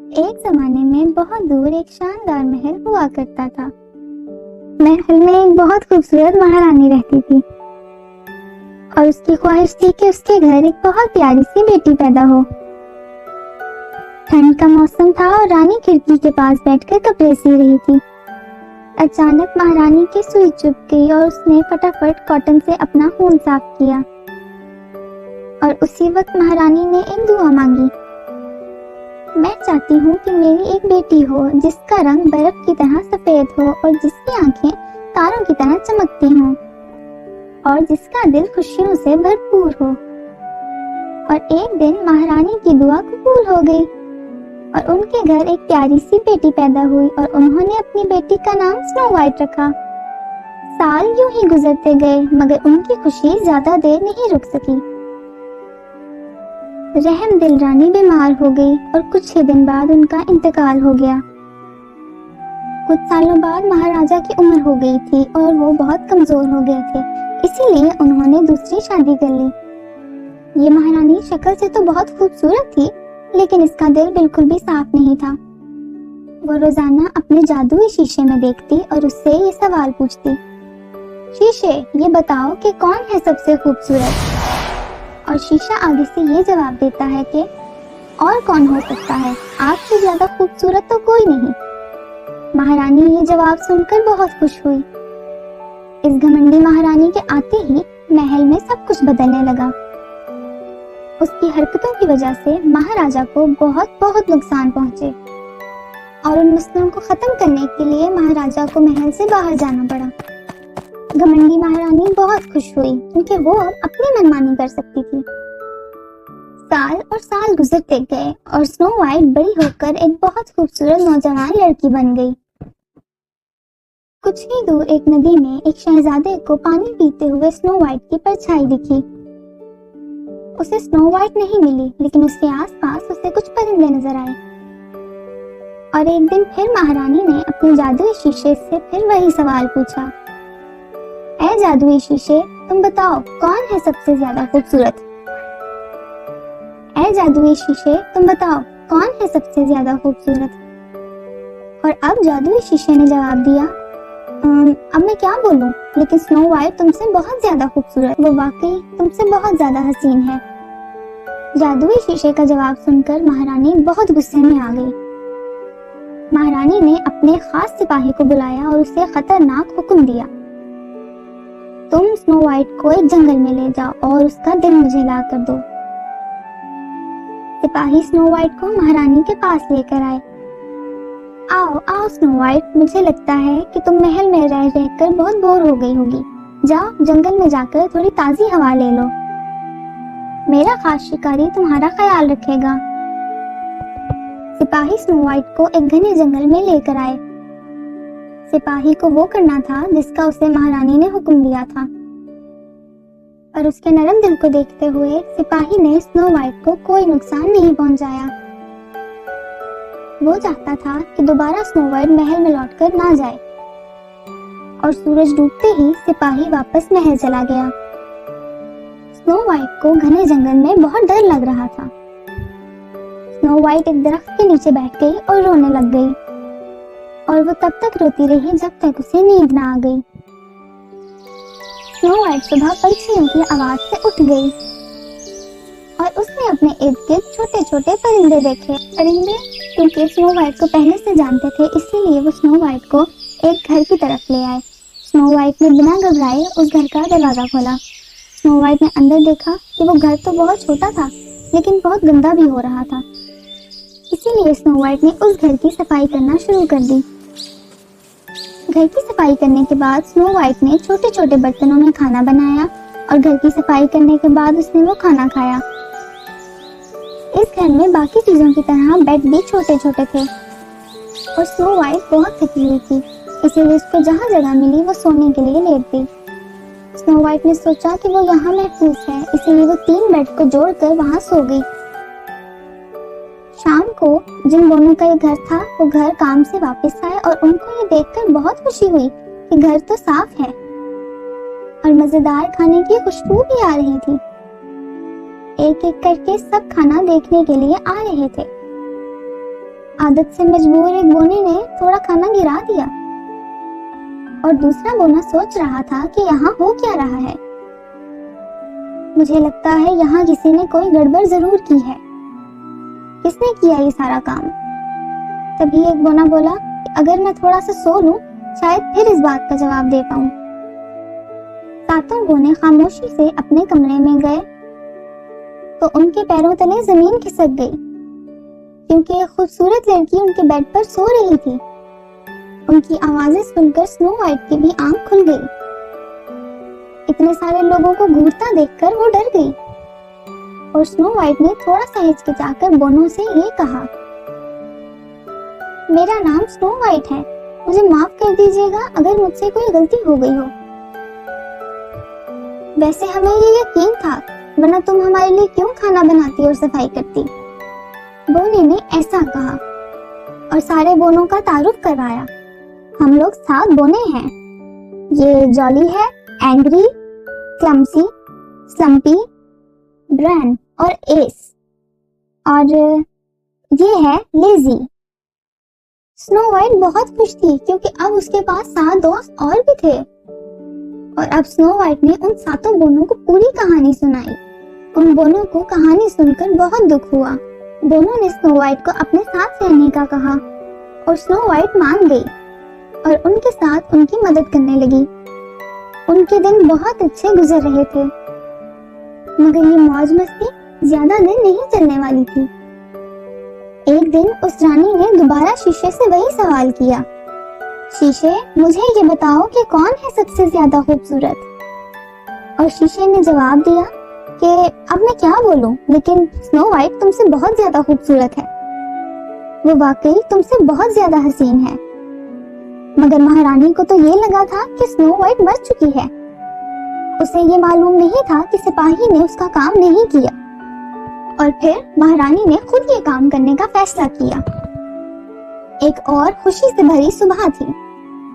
ایک زمانے میں بہت دور ایک شاندار محل ہوا کرتا تھا۔ محل میں ایک بہت خوبصورت مہارانی رہتی تھی اور اس کی خواہش تھی کہ اس کے گھر ایک بہت پیاری سی بیٹی پیدا ہو۔ ٹھنڈ کا موسم تھا اور رانی کھڑکی کے پاس بیٹھ کر کپڑے سی رہی تھی۔ اچانک مہارانی کی سوئی چبھ گئی اور اس نے فٹافٹ کاٹن سے اپنا خون صاف کیا، اور اسی وقت مہارانی نے ایک دعا مانگی۔ میں چاہتی ہوں کہ میری ایک بیٹی ہو جس کا رنگ برف کی طرح سفید ہو اور جس کی آنکھیں تاروں کی طرح چمکتی ہوں اور جس کا دل خوشیوں سے بھرپور ہو۔ اور ایک دن مہارانی کی دعا قبول ہو گئی اور ان کے گھر ایک پیاری سی بیٹی پیدا ہوئی اور انہوں نے اپنی بیٹی کا نام سنو وائٹ رکھا۔ سال یوں ہی گزرتے گئے مگر ان کی خوشی زیادہ دیر نہیں رک سکی۔ رحم دل رانی بیمار ہو گئی اور کچھ ہی دن بعد ان کا انتقال ہو گیا۔ کچھ سالوں بعد مہاراجا کی عمر ہو گئی تھی اور وہ بہت کمزور ہو گئے تھے، اسی لیے انہوں نے دوسری شادی کر لی۔ یہ مہارانی شکل سے تو بہت خوبصورت تھی لیکن اس کا دل بالکل بھی صاف نہیں تھا۔ وہ روزانہ اپنے جادوئی شیشے میں دیکھتی اور اس سے یہ سوال پوچھتی، شیشے یہ بتاؤ کہ کون ہے سب سے خوبصورت؟ اور شیشہ آگے سے یہ جواب دیتا ہے کہ اور کون ہو سکتا ہے، آپ سے زیادہ خوبصورت تو کوئی نہیں۔ مہارانی یہ جواب سن کر بہت خوش ہوئی۔ اس گھمنڈی مہارانی کے آتے ہی محل میں سب کچھ بدلنے لگا۔ اس کی حرکتوں کی وجہ سے مہاراجا کو بہت نقصان پہنچے اور ان مسئلوں کو ختم کرنے کے لیے مہاراجا کو محل سے باہر جانا پڑا۔ گھمنڈی مہارانی بہت خوش ہوئی کیونکہ وہ اب اپنی منمانی کر سکتی تھی۔ سال اور سال گزرتے گئے اور سنو وائٹ بڑی ہو کر ایک بہت خوبصورت نوجوان لڑکی بن گئی۔ کچھ ہی دور ایک ندی میں ایک شہزادے کو پانی پیتے ہوئے سنو وائٹ کی پرچھائی دکھی۔ اسے سنو وائٹ نہیں ملی لیکن اس کے آس پاس اسے کچھ پرندے نظر آئے، اور ایک دن پھر مہارانی نے اپنے جادوئی شیشے سے پھر وہی سوال پوچھا، اے جادوئی شیشے تم بتاؤ کون ہے سب سے زیادہ خوبصورت؟ اے جادوئی شیشے تم بتاؤ کون ہے سب سے زیادہ خوبصورت؟ اور اب جادوئی شیشے نے جواب دیا، اب میں کیا بولوں، لیکن سنو وائٹ تم سے بہت زیادہ خوبصورت، وہ واقعی تم سے بہت زیادہ حسین ہے۔ جادوئی شیشے کا جواب سن کر مہارانی بہت غصے میں آ گئی۔ مہارانی نے اپنے خاص سپاہی کو بلایا اور اسے خطرناک حکم دیا، تم سنو وائٹ کو ایک جنگل میں لے جاؤ اور اس کا دل مجھے لا کر دو۔ سپاہی سنو وائٹ کو مہارانی کے پاس لے کر آئے۔ آؤ سنو وائٹ، مجھے لگتا ہے کہ تم محل میں رہ کر بہت بور ہو گئی ہوگی، جاؤ جنگل میں جا کر تھوڑی تازی ہوا لے لو، میرا خاص شکاری تمہارا خیال رکھے گا۔ سپاہی سنو وائٹ کو ایک گھنے جنگل میں لے کر آئے۔ سپاہی کو وہ کرنا تھا جس کا اسے مہارانی نے حکم دیا تھا، اور اس کے نرم دل کو دیکھتے ہوئے سپاہی نے سنو وائٹ کو کوئی نقصان نہیں پہنچایا۔ وہ چاہتا تھا کہ دوبارہ سنو وائٹ محل میں لوٹ کر نہ جائے، اور سورج ڈوبتے ہی سپاہی واپس محل چلا گیا۔ سنو وائٹ کو گھنے جنگل میں بہت ڈر لگ رہا تھا۔ سنو وائٹ ایک درخت کے نیچے بیٹھ گئی اور رونے لگ گئی، اور وہ تب تک روتی رہی جب تک اسے نیند نہ آ گئی۔ سنو وائٹ صبح پنچھیوں کی آواز سے اٹھ گئی اور اس نے اپنے ارد گرد چھوٹے چھوٹے پرندے دیکھے۔ پرندے کیونکہ سنو وائٹ کو پہلے سے جانتے تھے، اسی لیے وہ سنو وائٹ کو ایک گھر کی طرف لے آئے۔ سنو وائٹ نے بنا گھبرائے اس گھر کا دروازہ کھولا۔ سنو وائٹ نے اندر دیکھا کہ وہ گھر تو بہت چھوٹا تھا لیکن بہت گندا بھی ہو رہا تھا، اسی لیے سنو وائٹ نے اس گھر کی صفائی کرنا شروع کر دی۔ گھر کی صفائی کرنے کے بعد سنو وائٹ نے چھوٹے چھوٹے برتنوں میں کھانا بنایا، اور گھر کی صفائی کرنے کے بعد اس نے وہ کھانا کھایا۔ اس گھر میں باقی چیزوں کی طرح بیڈ بھی چھوٹے چھوٹے تھے، اور سنو وائٹ بہت تھکی ہوئی تھی، اسی لیے اس کو جہاں جگہ ملی وہ سونے کے لیے لیٹ گئی۔ سنو وائٹ نے سوچا کہ وہ یہاں محفوظ ہے، اسی لیے وہ 3 بیڈ کو جوڑ کر وہاں سو گئی۔ شام کو جن دونوں کا یہ گھر تھا وہ گھر کام سے واپس آئے، اور ان کو یہ دیکھ کر بہت خوشی ہوئی کہ گھر تو صاف ہے اور مزیدار کھانے کی خوشبو بھی آ رہی تھی۔ ایک ایک کر کے سب کھانا دیکھنے کے لیے آ رہے تھے۔ आदत से मजबूर एक बोने ने थोड़ा खाना गिरा दिया और दूसरा बोना सोच रहा था कि यहाँ हो क्या रहा है। मुझे लगता है यहाँ किसी ने कोई गड़बड़ जरूर की है। किसने किया ये सारा काम? तभी एक बोना बोला कि अगर मैं थोड़ा सा सो लूं, शायद फिर इस बात का जवाब दे पाऊं। सातों बोने खामोशी से अपने कमरे में गए तो उनके पैरों तले जमीन खिसक गई, क्योंकि एक खूबसूरत लड़की उनके बेड पर सो रही थी। उनकी आवाजें सुनकर स्नो वाइट की भी आंख खुल गई। इतने सारे लोगों को घूरता देखकर वो डर गई और स्नो वाइट ने थोड़ा सा हिचकिचाकर बोनों से ये कहा, मेरा नाम स्नो वाइट है, मुझे माफ कर दीजिएगा अगर मुझसे कोई गलती हो गई हो। वैसे हमें ये यकीन था, वरना तुम हमारे लिए क्यों खाना बनाती और सफाई करती? बोने ने ऐसा कहा और सारे बोनों का तारुफ करवाया। हम लोग 7 बोने हैं। ये जॉली है, एंग्री, क्लमसी, स्लम्पी, ब्रैन और एस, और ये है लेजी। स्नो वाइट बहुत खुश थी क्योंकि अब उसके पास 7 दोस्त और भी थे। और अब स्नो वाइट ने उन 7 बोनों को पूरी कहानी सुनाई। उन बोनों को कहानी सुनकर बहुत दुख हुआ। बोनों ने स्नो वाइट को अपने साथ रहने का कहा और स्नो वाइट मान गई और उनके साथ उनकी मदद करने लगी। उनके दिन बहुत अच्छे गुजर रहे थे, मगर ये मौज मस्ती ज्यादा दिन नहीं चलने वाली थी। एक दिन उस रानी ने दोबारा शीशे से वही सवाल किया, शीशे मुझे ये बताओ कि कौन है सबसे ज्यादा खूबसूरत? और शीशे ने जवाब दिया कि अब मैं क्या बोलूं, लेकिन स्नो वाइट तुमसे बहुत ज्यादा खूबसूरत है। वो वाकई तुमसे बहुत ज्यादा हसीन है। मगर महारानी को तो ये लगा था कि स्नो वाइट मर चुकी है। उसे ये मालूम नहीं था कि सिपाही ने उसका काम नहीं किया। और फिर महारानी ने खुद ये काम करने का फैसला किया। एक और खुशी से भरी सुबह थी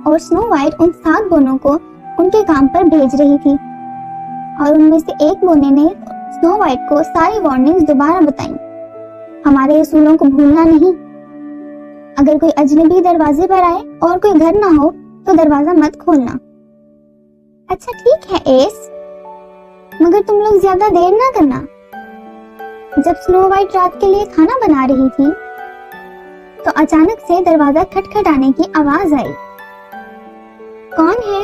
और स्नो वाइट उन 7 बोनों को उनके काम पर भेज रही थी। और उनमें से एक बोने ने स्नो वाइट को सारी वार्निंग्स दोबारा बताई। हमारे असूलों को भूलना नहीं। अगर कोई अजनबी दरवाजे पर आए और कोई घर ना हो तो दरवाजा मत खोलना। अच्छा ठीक है एस, मगर तुम लोग ज्यादा देर ना करना। जब स्नो वाइट रात के लिए खाना बना रही थी तो अचानक से दरवाजा खटखटाने की आवाज आई। कौन है?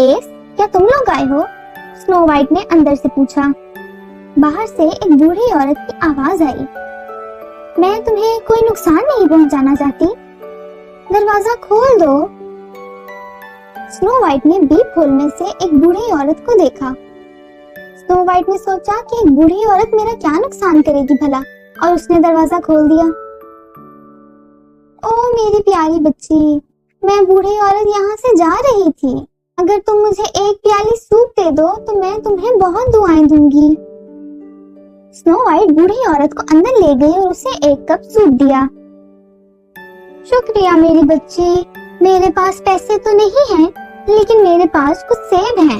एस, क्या तुम लोग आए हो? स्नो वाइट ने अंदर से पूछा। बाहर से एक बूढ़ी औरत की आवाज आई। मैं तुम्हें कोई नुकसान नहीं पहुंचाना चाहती, दरवाजा खोल दो। स्नो वाइट ने बीप होल में से एक बूढ़ी औरत को देखा। स्नो वाइट ने सोचा कि एक बूढ़ी औरत मेरा क्या नुकसान करेगी भला, और उसने दरवाजा खोल दिया। ओ मेरी प्यारी बच्ची, मैं बूढ़ी औरत यहाँ से जा रही थी। अगर तुम मुझे एक प्याली सूप दे दो तो मैं तुम्हें बहुत दुआएं दूंगी। स्नो वाइट बूढ़ी औरत को अंदर ले गई और उसे एक कप सूप दिया। शुक्रिया मेरी बच्ची, मेरे पास पैसे तो नहीं हैं, लेकिन मेरे पास कुछ सेब हैं।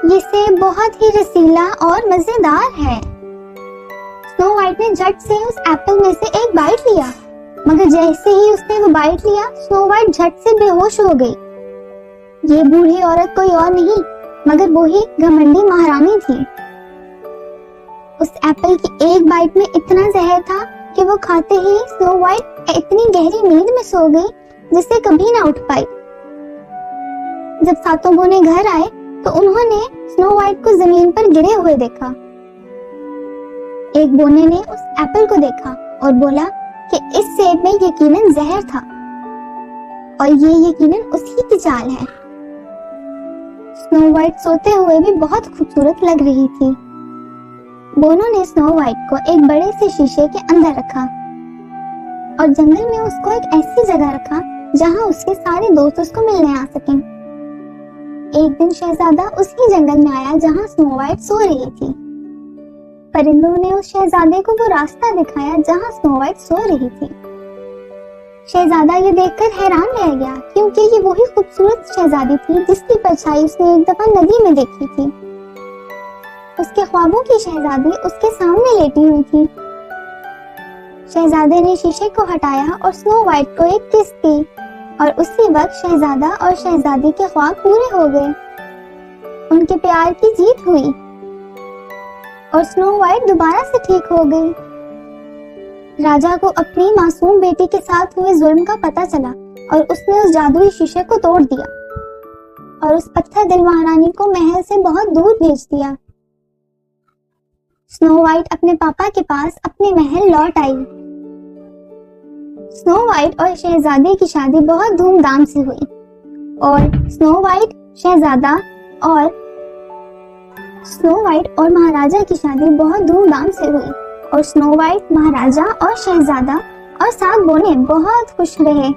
ये सेब बहुत ही रसीला और मजेदार है। स्नो वाइट ने झट से उस एप्पल में से एक बाइट लिया, मगर जैसे ही उसने वो बाइट लिया, स्नो वाइट झट से बेहोश हो गई। ये बूढ़ी औरत कोई और नहीं मगर वही घमंडी महारानी थी। उस एप्पल की एक बाइट में इतना जहर था कि वो खाते ही स्नो वाइट इतनी गहरी नींद में सो गई जिससे कभी ना उठ पाई। जब 7 बोने घर आए तो उन्होंने स्नो वाइट को जमीन पर गिरे हुए देखा। एक बोने ने उस एप्पल को देखा और बोला कि इस सेब में यकीनन जहर था और ये यकीनन उसी की चाल है। स्नो वाइट सोते हुए भी बहुत खूबसूरत लग रही थी। बोनों ने स्नो वाइट को एक बड़े से शीशे के अंदर रखा और जंगल में उसको एक ऐसी जगह रखा जहां उसके सारे दोस्त उसको मिलने आ सकें। एक दिन शहजादा उसी जंगल में आया जहां स्नो वाइट सो रही थी। परिंदों ने उस शहजादे को वो रास्ता दिखाया जहां स्नो वाइट सो रही थी। शहजादा ये देखकर हैरान रह गया क्योंकि ये वही खूबसूरत शहजादी थी जिसकी परछाई उसने एक दफा नदी में देखी थी। उसके ख्वाबों की शहजादी उसके सामने लेटी हुई थी। शहजादे ने शीशे को हटाया और स्नो वाइट को एक किस दी और उसी वक्त शहजादा और शहजादी के ख्वाब पूरे हो गए। उनके प्यार की जीत हुई और स्नो वाइट दोबारा से ठीक हो गई। राजा को अपनी मासूम बेटी के साथ हुए जुल्म का पता चला और उसने उस जादुई शीशे को तोड़ दिया और उस पत्थर दिल महारानी को महल से बहुत दूर भेज दिया। स्नो वाइट अपने पापा के पास अपने महल लौट आई। स्नो वाइट और शहजादी की शादी बहुत धूमधाम से हुई और स्नो वाइट और महाराजा की शादी बहुत धूमधाम से हुई और स्नो वाइट, महाराजा और शहजादा और 7 बोने बहुत खुश रहे।